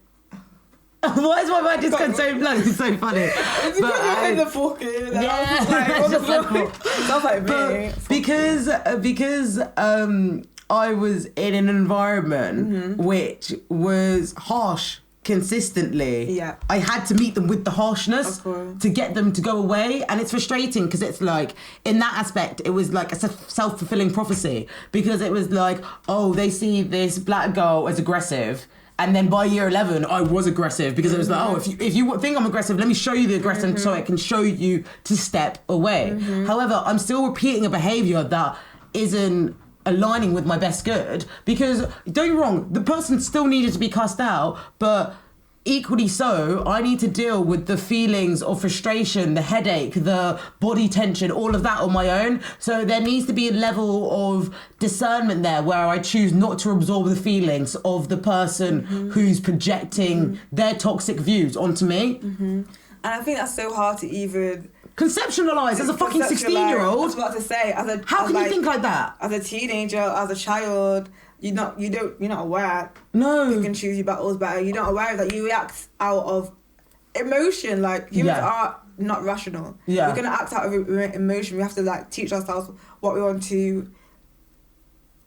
Why is my mind just going so blank? It's so funny. It's because you're in the fucking... Yeah. Sounds like me. Because I was in an environment which was harsh consistently. Yeah. I had to meet them with the harshness to get them to go away, and it's frustrating because it's like, in that aspect, it was like a self-fulfilling prophecy, because it was like, oh, they see this black girl as aggressive, and then by year 11 I was aggressive, because it was like, oh, if you think I'm aggressive, let me show you the aggression so I can show you to step away. However, I'm still repeating a behaviour that isn't aligning with my best good, because don't get me wrong, the person still needed to be cussed out, but equally so, I need to deal with the feelings of frustration, the headache, the body tension, all of that on my own. So there needs to be a level of discernment there where I choose not to absorb the feelings of the person who's projecting their toxic views onto me. And I think that's so hard to even conceptualize as a fucking 16-year-old. I was about to say, how can you think like that? As a teenager, as a child, you're not aware. No. You can choose your battles better. You're not aware that you react out of emotion. Like, humans are not rational. Yeah. We're gonna act out of emotion. We have to like teach ourselves what we want to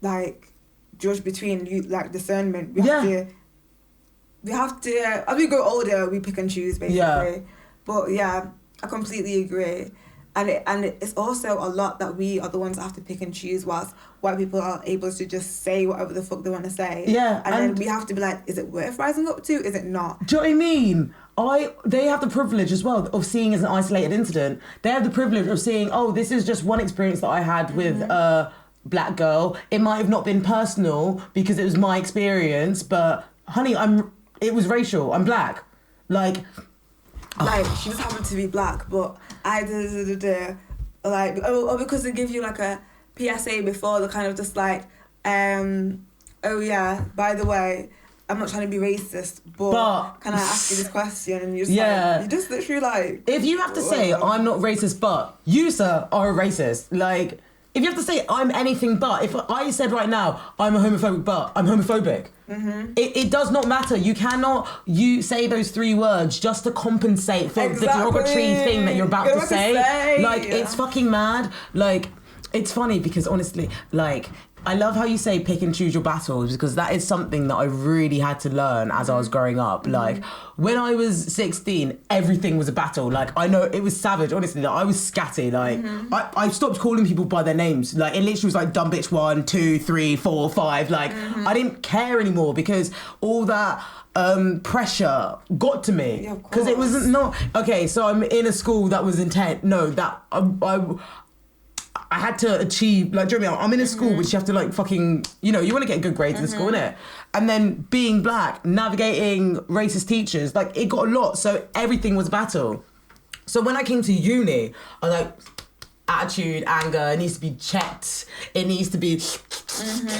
like judge between, like discernment. We have to as we grow older, we pick and choose basically. Yeah. But yeah, I completely agree. And it's also a lot that we are the ones that have to pick and choose, whilst white people are able to just say whatever the fuck they want to say. Yeah. And then we have to be like, is it worth rising up to? Is it not? Do you know what I mean? They have the privilege as well of seeing as an isolated incident. They have the privilege of seeing, oh, this is just one experience that I had with a black girl. It might have not been personal because it was my experience, but honey, it was racial. I'm black. Like, she just happened to be black, but because they give you like a PSA before, they're kind of just like, oh yeah, by the way, I'm not trying to be racist, but can I ask you this question? And you're just like, you just literally like, if you have to say I'm not racist, but you, sir, are a racist, like, if you have to say I'm anything but, if I said right now I'm a homophobic but I'm homophobic, it does not matter. You cannot say those 3 words just to compensate for the derogatory thing that you're about to say. Like, it's fucking mad. Like, it's funny because honestly, like, I love how you say pick and choose your battles, because that is something that I really had to learn as I was growing up. Like, when I was 16, everything was a battle. Like, I know it was savage, honestly. Like, I was scatty. Like, I stopped calling people by their names. Like, it literally was like dumb bitch 1, 2, 3, 4, 5. Like, I didn't care anymore because all that pressure got to me. Because it wasn't okay, so I'm in a school that was intense. No, that I had to achieve, like, do you know what I mean? I'm in a school which you have to, like, fucking, you want to get good grades in school, innit? And then being black, navigating racist teachers, like, it got a lot. So everything was a battle. So when I came to uni, I was like, attitude, anger, it needs to be checked. It needs to be,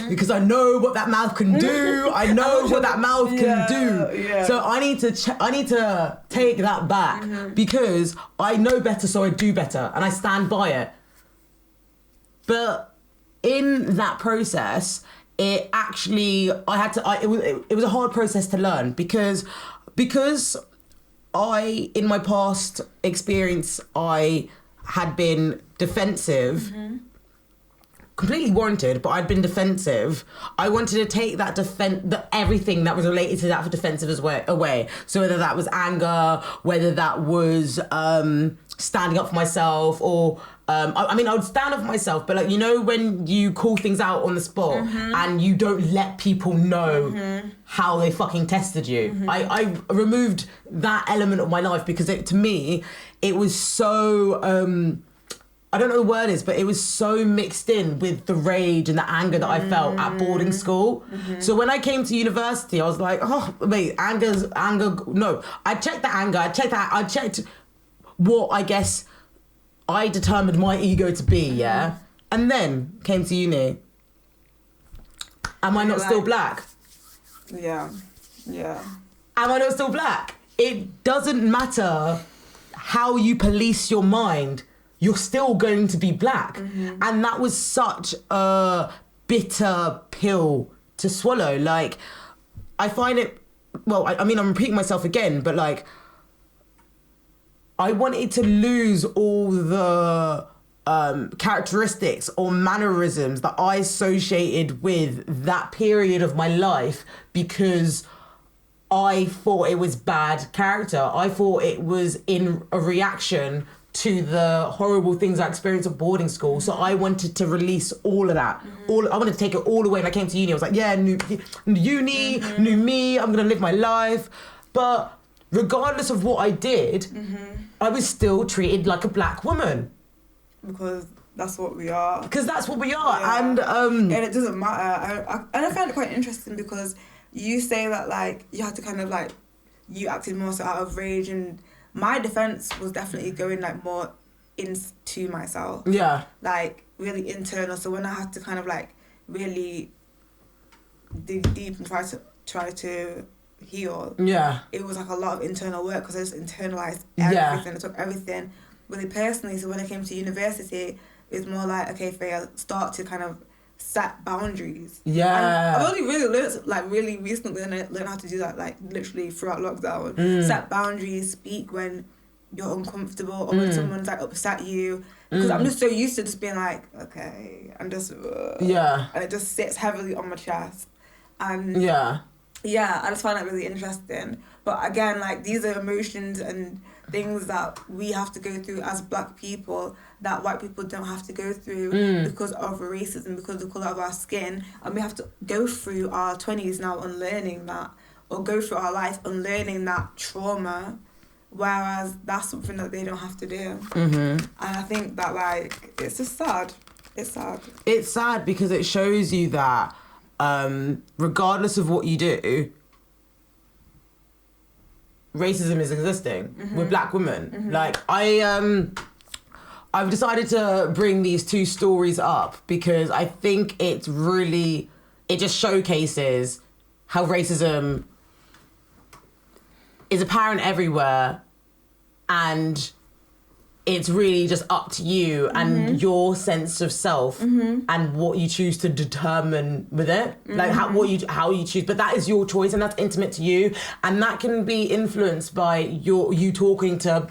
because I know what that mouth can do. I know what that mouth can do. Yeah. So I need to take that back because I know better, so I do better. And I stand by it. But in that process, it actually, it was a hard process to learn because in my past experience, I had been defensive. completely warranted, but I'd been defensive. I wanted to take that everything that was related to that for defensive away. So whether that was anger, whether that was standing up for myself, or I would stand up for myself, but like, you know, when you call things out on the spot and you don't let people know how they fucking tested you. I removed that element of my life because to me, it was so... I don't know what the word is, but it was so mixed in with the rage and the anger that I felt at boarding school. So when I came to university, I was like, oh, wait, anger. No, I checked the anger. I checked what I guess I determined my ego to be, yeah? And then came to uni. Am I not still black? Yeah. Am I not still black? It doesn't matter how you police your mind. You're still going to be black. And that was such a bitter pill to swallow. Like, I find it, well, I'm repeating myself again, but like, I wanted to lose all the characteristics or mannerisms that I associated with that period of my life because I thought it was bad character. I thought it was in a reaction to the horrible things I experienced at boarding school. So I wanted to release all of that. I wanted to take it all away. When I came to uni, I was like, yeah, new uni, new me, I'm gonna live my life. But regardless of what I did, I was still treated like a black woman. Because that's what we are. Yeah. And it doesn't matter. And I find it quite interesting because you say that like you had to kind of like, you acted more so out of rage, and my defense was definitely going like more into myself. Yeah. Like really internal. So when I had to kind of like really dig deep and try to heal. Yeah. It was like a lot of internal work because I just internalized everything. I took everything really personally. So when I came to university, it was more like, okay, Feya, start to kind of set boundaries. Yeah. And I've only really learned, like really recently, learned how to do that, like literally throughout lockdown. Set boundaries, speak when you're uncomfortable or when someone's like upset you. Because I'm just so used to just being like, okay, I'm just... And it just sits heavily on my chest. And yeah, I just find that really interesting. But again, like these are emotions and things that we have to go through as black people that white people don't have to go through because of racism, because of the colour of our skin. And we have to go through our 20s now unlearning that, or go through our life unlearning that trauma, whereas that's something that they don't have to do. And I think that like, it's just sad. It's sad. It's sad because it shows you that regardless of what you do, racism is existing with black women. Like I've decided to bring these two stories up because I think it just showcases how racism is apparent everywhere, and it's really just up to you and your sense of self and what you choose to determine with it. Like how you choose, but that is your choice and that's intimate to you, and that can be influenced by you talking to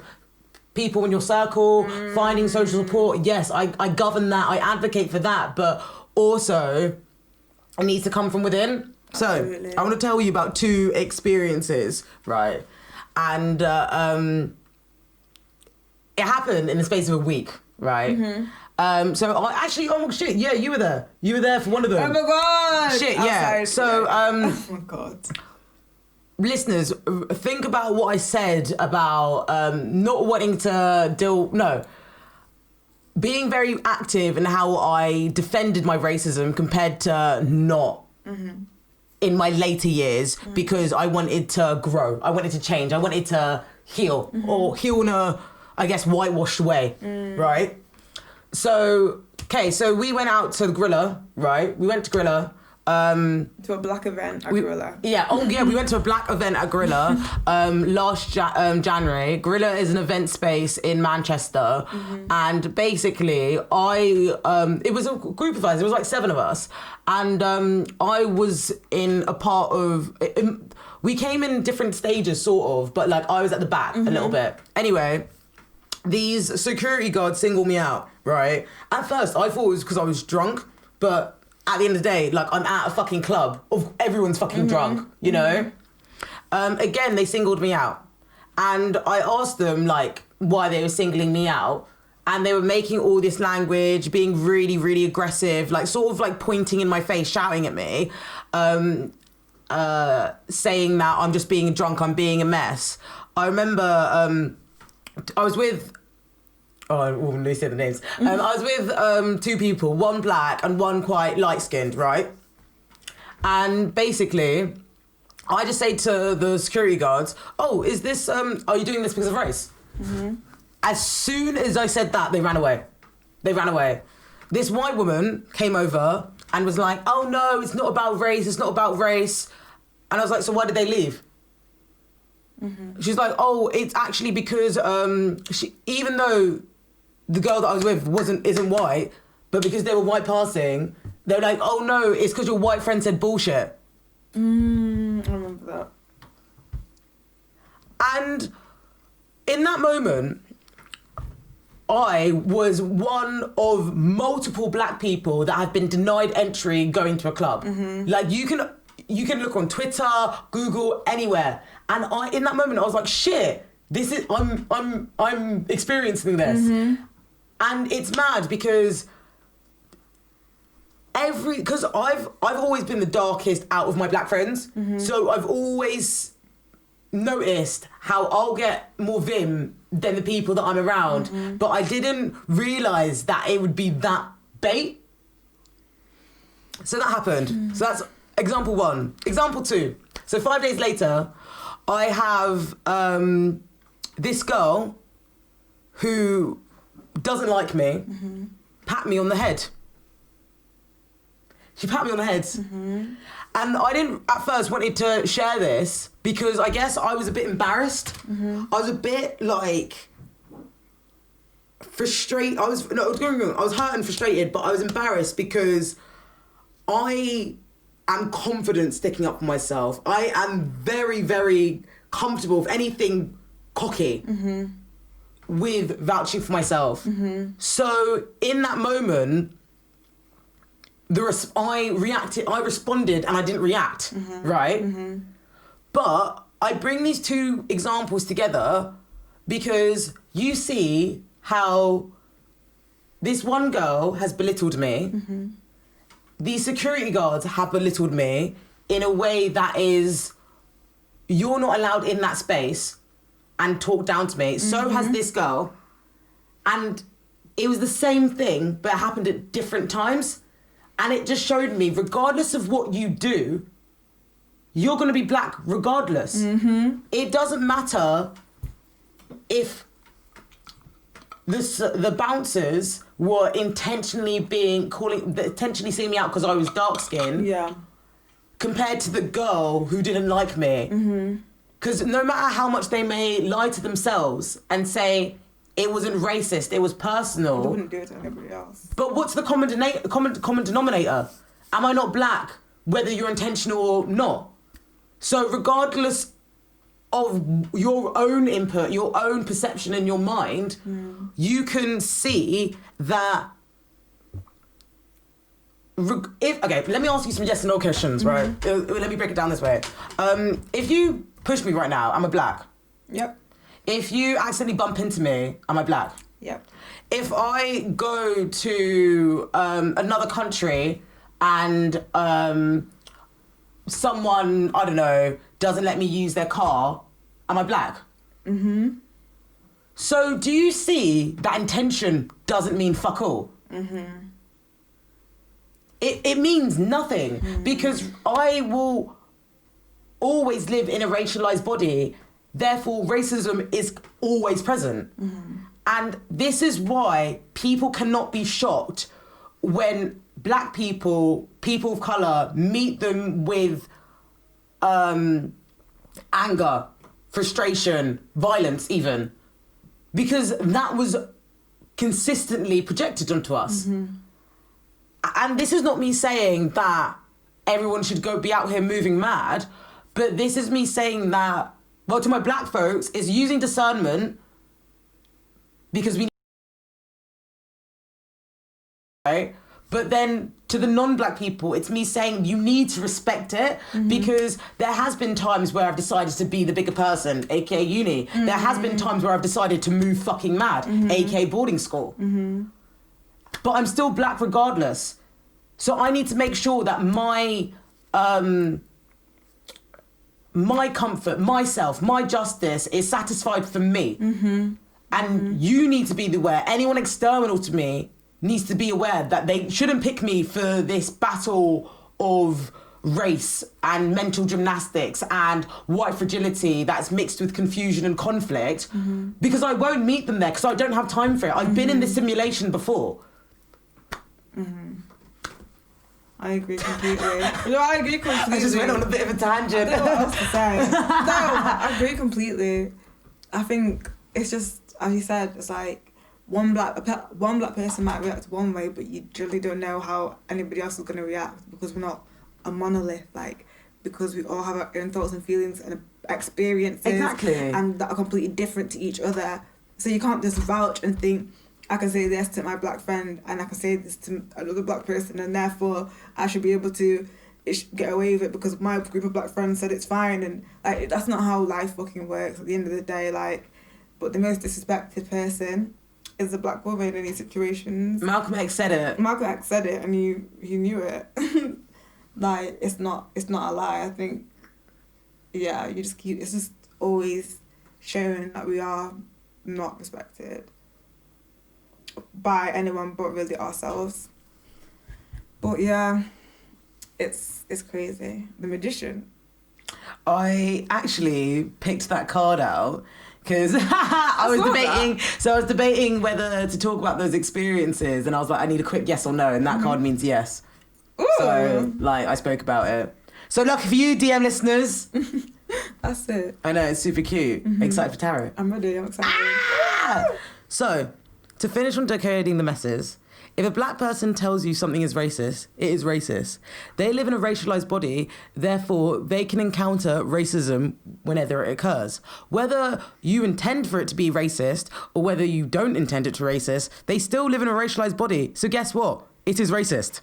people in your circle, finding social support. Yes, I govern that, I advocate for that, but also it needs to come from within. Absolutely. So I want to tell you about two experiences, right? And it happened in the space of a week, right? Oh shit, yeah, you were there. You were there for one of them. Oh my god! Shit, yeah. So, oh my god. Listeners, think about what I said about not wanting to being very active in how I defended my racism compared to not in my later years because I wanted to grow. I wanted to change. I wanted to heal or heal in a, I guess, whitewashed way, right? So we went out to the Grilla, right? We went to Grilla. To a black event at Grilla. We went to a black event at Grilla last January. Grilla is an event space in Manchester, and basically it was a group of us. It was like 7 of us, and I was in a part of. We came in different stages, sort of, but like I was at the back a little bit. Anyway, these security guards singled me out. Right. At first, I thought it was because I was drunk. but at the end of the day, like, I'm at a fucking club of everyone's fucking drunk, you know? Again, they singled me out. And I asked them, like, why they were singling me out. And they were making all this language, being really, really aggressive, like, sort of, like, pointing in my face, shouting at me, saying that I'm just being drunk, I'm being a mess. I remember I was with... Oh, I won't say the names. I was with two people, one black and one quite light-skinned, right? And basically, I just say to the security guards, oh, is this, are you doing this because of race? As soon as I said that, they ran away. They ran away. This white woman came over and was like, oh no, it's not about race, it's not about race. And I was like, so why did they leave? She's like, oh, it's actually because even though the girl that I was with isn't white, but because they were white passing, they were like, oh no, it's because your white friend said bullshit. I remember that. And in that moment, I was one of multiple black people that have been denied entry going to a club. Like, you can look on Twitter, Google, anywhere. And in that moment, I was like, shit, this is, I'm experiencing this. And it's mad because I've always been the darkest out of my black friends. So I've always noticed how I'll get more vim than the people that I'm around. But I didn't realise that it would be that bait. So that happened. So that's example one. Example two. So 5 days later, I have this girl who doesn't like me pat me on the head. She pat me on the head. And I didn't at first wanted to share this because I guess I was a bit embarrassed. I was a bit like frustrated. I was hurt and frustrated, but I was embarrassed because I am confident sticking up for myself. I am very, very comfortable, if anything, cocky with vouching for myself. So in that moment, I responded and I didn't react, right? But I bring these two examples together because you see how this one girl has belittled me. These security guards have belittled me in a way that is, you're not allowed in that space and talk down to me. So has this girl. And it was the same thing, but it happened at different times. And it just showed me, regardless of what you do, you're going to be black regardless. It doesn't matter if the bouncers were intentionally seeing me out because I was dark skinned. Yeah. Compared to the girl who didn't like me. Because no matter how much they may lie to themselves and say it wasn't racist, it was personal. They wouldn't do it to anybody else. But what's the common denominator? Am I not black, whether you're intentional or not? So regardless of your own input, your own perception in your mind, you can see that... Okay, let me ask you some yes and no questions, right? Let me break it down this way. If you push me right now, am I black? Yep. If you accidentally bump into me, am I black? Yep. If I go to another country and someone, I don't know, doesn't let me use their car, am I black? So do you see that intention doesn't mean fuck all? It means nothing because I will always live in a racialized body. Therefore, racism is always present. And this is why people cannot be shocked when black people of colour, meet them with anger, frustration, violence even. Because that was consistently projected onto us. And this is not me saying that everyone should be out here moving mad, but this is me saying that, well, to my black folks, is using discernment because we right? But then to the non-black people, it's me saying you need to respect it because there has been times where I've decided to be the bigger person, aka uni. There has been times where I've decided to move fucking mad, aka boarding school. But I'm still black regardless. So I need to make sure that my comfort, myself, my justice is satisfied for me. And you need to be aware. Anyone external to me needs to be aware that they shouldn't pick me for this battle of race and mental gymnastics and white fragility that's mixed with confusion and conflict because I won't meet them there because I don't have time for it. I've been in this simulation before. I agree completely. No, I agree completely. I just went on a bit of a tangent. I don't know what else to say. No, I agree completely. I think it's just, as you said, it's like one black person might react one way, but you really don't know how anybody else is going to react because we're not a monolith, like, because we all have our own thoughts and feelings and experiences. Exactly. And that are completely different to each other. So you can't just vouch and think, I can say this to my black friend and I can say this to another black person and therefore I should be able to get away with it because my group of black friends said it's fine. And like, that's not how life fucking works at the end of the day. Like, but the most disrespected person is a black woman in these situations. Malcolm X said it. Malcolm X said it and he knew it. Like, it's not a lie. I think, yeah, it's just always showing that we are not respected by anyone but really ourselves. But yeah, it's crazy. The Magician. I actually picked that card out because I was debating whether to talk about those experiences and I was like, I need a quick yes or no, and that card means yes. Ooh. So like I spoke about it. So lucky for you, DM listeners. That's it. I know, it's super cute. Excited for tarot? I'm ready, I'm excited. So, to finish on decoding the messes, if a black person tells you something is racist, it is racist. They live in a racialized body, therefore they can encounter racism whenever it occurs. Whether you intend for it to be racist or whether you don't intend it to be racist, they still live in a racialized body. So guess what? It is racist.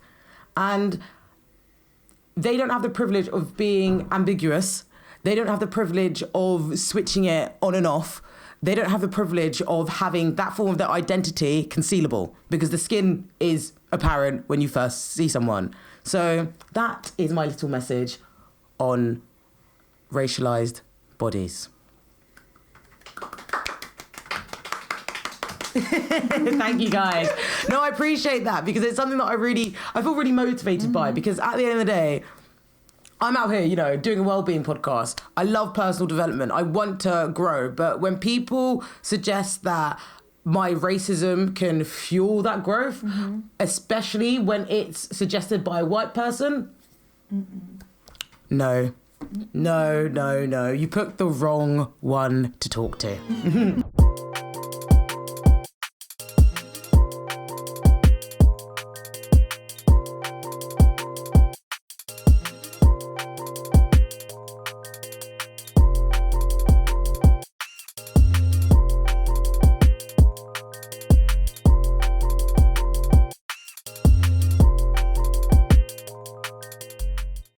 And they don't have the privilege of being ambiguous. They don't have the privilege of switching it on and off. They don't have the privilege of having that form of their identity concealable because the skin is apparent when you first see someone. So that is my little message on racialized bodies. Thank you, guys. No, I appreciate that because it's something that I feel really motivated by because at the end of the day, I'm out here, doing a wellbeing podcast. I love personal development. I want to grow. But when people suggest that my racism can fuel that growth, especially when it's suggested by a white person, no. You picked the wrong one to talk to.